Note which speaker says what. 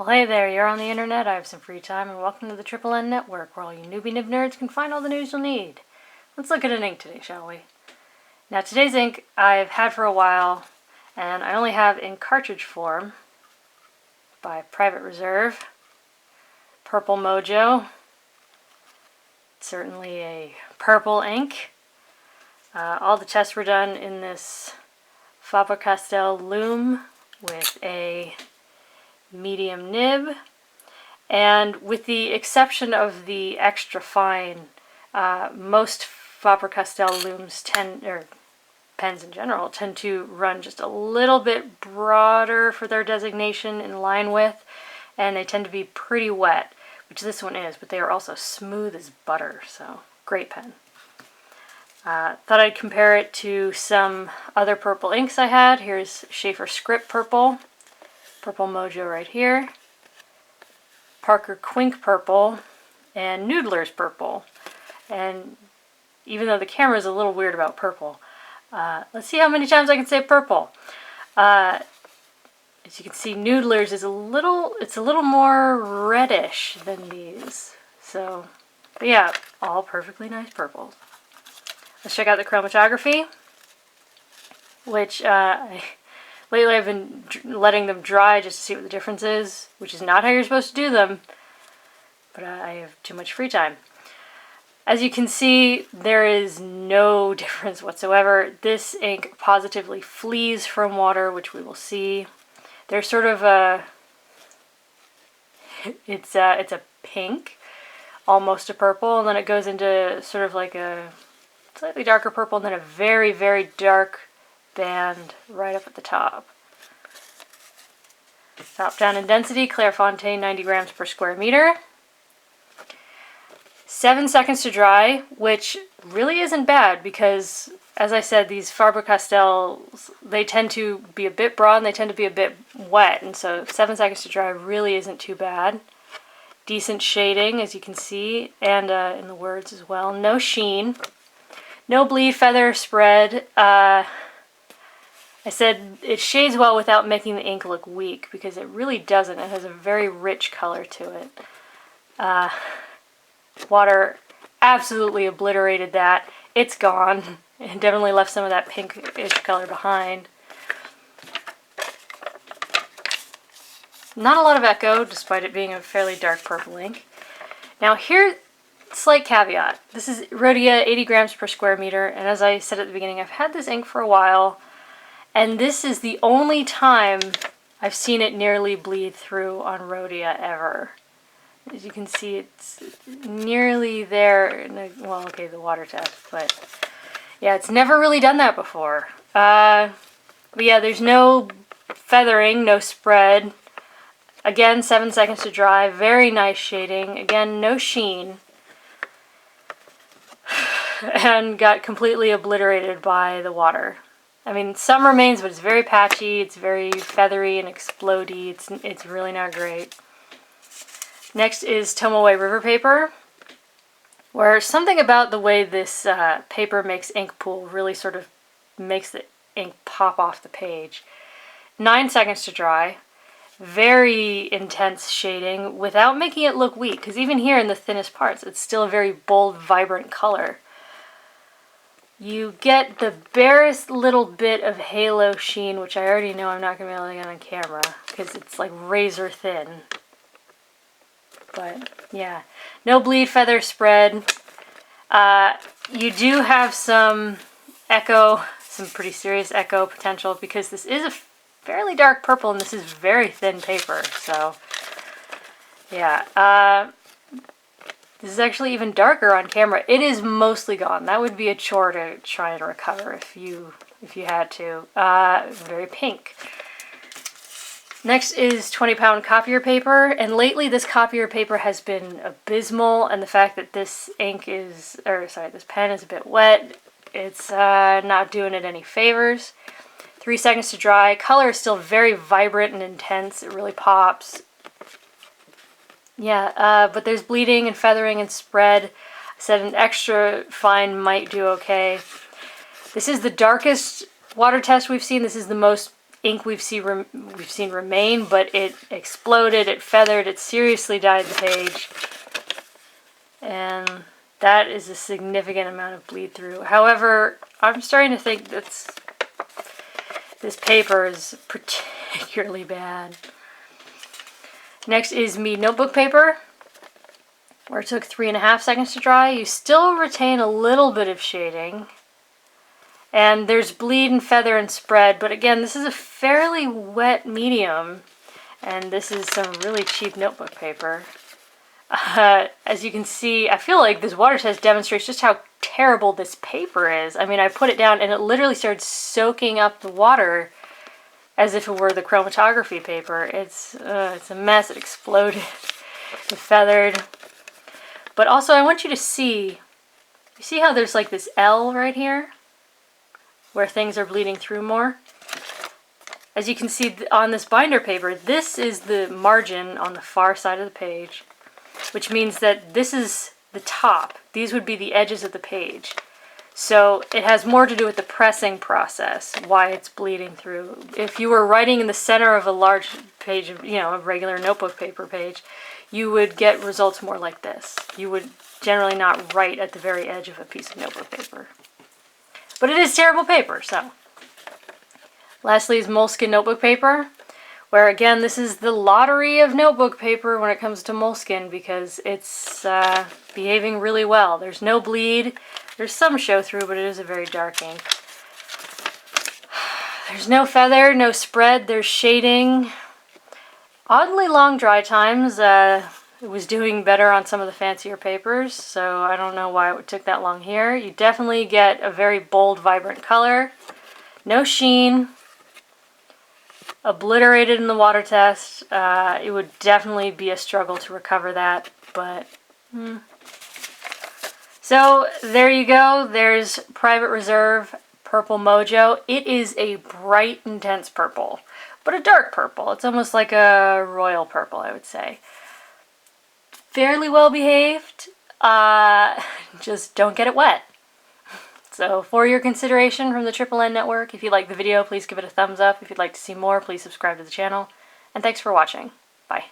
Speaker 1: Well, hey there, you're on the internet, I have some free time, and welcome to the Triple N Network, where all you newbie nib nerds can find all the news you'll need. Let's look at an ink today, shall we? Now, today's ink I've had for a while, and I only have in cartridge form by Private Reserve, Purple Mojo, certainly a purple ink. All the tests were done in this Faber-Castell Loom with a medium nib, and with the exception of the extra fine, most Faber-Castell looms pens in general, tend to run just a little bit broader for their designation in line width, and they tend to be pretty wet, which this one is, but they are also smooth as butter, so great pen. Thought I'd compare it to some other purple inks I had. Here's Sheaffer Script Purple, Purple Mojo right here, Parker Quink Purple, and Noodler's Purple. And even though the camera is a little weird about purple, let's see how many times I can say purple. As you can see, Noodler's is a little more reddish than these. So, but yeah, all perfectly nice purples. Let's check out the chromatography, which lately I've been letting them dry just to see what the difference is, which is not how you're supposed to do them, but I have too much free time. As you can see, there is no difference whatsoever. This ink positively flees from water, which we will see. There's sort of a, it's a pink, almost a purple, and then it goes into sort of like a slightly darker purple, and then a very, very dark band right up at the top. Top down in density, Clairefontaine 90 grams per square meter. 7 seconds to dry, which really isn't bad because, as I said, these Faber-Castells, they tend to be a bit broad and they tend to be a bit wet, and so 7 seconds to dry really isn't too bad. Decent shading, as you can see, and in the words as well. No sheen. No bleed, feather, spread. I said it shades well without making the ink look weak, because it really doesn't. It has a very rich color to it. Water absolutely obliterated that. It's gone. It definitely left some of that pinkish color behind. Not a lot of echo, despite it being a fairly dark purple ink. Now here, slight caveat. This is Rhodia 80 grams per square meter, and as I said at the beginning, I've had this ink for a while, and this is the only time I've seen it nearly bleed through on Rhodia ever. As you can see, it's nearly there in well, okay, the water test, but yeah, it's never really done that before. But yeah, there's no feathering, no spread. Again, 7 seconds to dry, very nice shading. Again, no sheen. And got completely obliterated by the water. I mean, some remains, but it's very patchy, it's very feathery and explodey. It's really not great. Next is Tomoe River Paper, where something about the way this paper makes ink pool really sort of makes the ink pop off the page. 9 seconds to dry. Very intense shading without making it look weak, because even here in the thinnest parts, it's still a very bold, vibrant color. You get the barest little bit of halo sheen, which I already know I'm not going to be able to get on camera, because it's like razor thin. But yeah, no bleed, feather, spread. You do have some echo, some pretty serious echo potential, because this is a fairly dark purple and this is very thin paper. So yeah, this is actually even darker on camera. It is mostly gone. That would be a chore to try and recover if you had to. Very pink. Next is 20-pound copier paper, and lately this copier paper has been abysmal, and the fact that this this pen is a bit wet, it's not doing it any favors. 3 seconds to dry. Color is still very vibrant and intense. It really pops. Yeah, but there's bleeding and feathering and spread. I said an extra fine might do okay. This is the darkest water test we've seen. This is the most ink we've seen remain, but it exploded, it feathered, it seriously dyed the page. And that is a significant amount of bleed through. However, I'm starting to think that this paper is particularly bad. Next is Mead Notebook Paper, where it took 3.5 seconds to dry. You still retain a little bit of shading. And there's bleed and feather and spread, but again, this is a fairly wet medium, and this is some really cheap notebook paper. As you can see, I feel like this water test demonstrates just how terrible this paper is. I mean, I put it down and it literally started soaking up the water as if it were the chromatography paper. It's a mess. It exploded. It feathered. But also, I want you to see, you see how there's like this L right here? Where things are bleeding through more. As you can see on this binder paper, this is the margin on the far side of the page, which means that this is the top. These would be the edges of the page. So it has more to do with the pressing process, why it's bleeding through. If you were writing in the center of a large page, a regular notebook paper page, you would get results more like this. You would generally not write at the very edge of a piece of notebook paper. But it is terrible paper, so. Lastly is Moleskine notebook paper, where again, this is the lottery of notebook paper when it comes to Moleskine because it's behaving really well. There's no bleed, there's some show through, but it is a very dark ink. There's no feather, no spread, there's shading. Oddly long dry times. It was doing better on some of the fancier papers, so I don't know why it took that long here. You definitely get a very bold, vibrant color. No sheen. Obliterated in the water test. It would definitely be a struggle to recover that, but... So, there you go. There's Private Reserve Purple Mojo. It is a bright, intense purple, but a dark purple. It's almost like a royal purple, I would say. Fairly well behaved, just don't get it wet. So for your consideration from the Triple N Network, if you liked the video, please give it a thumbs up. If you'd like to see more, please subscribe to the channel. And thanks for watching. Bye.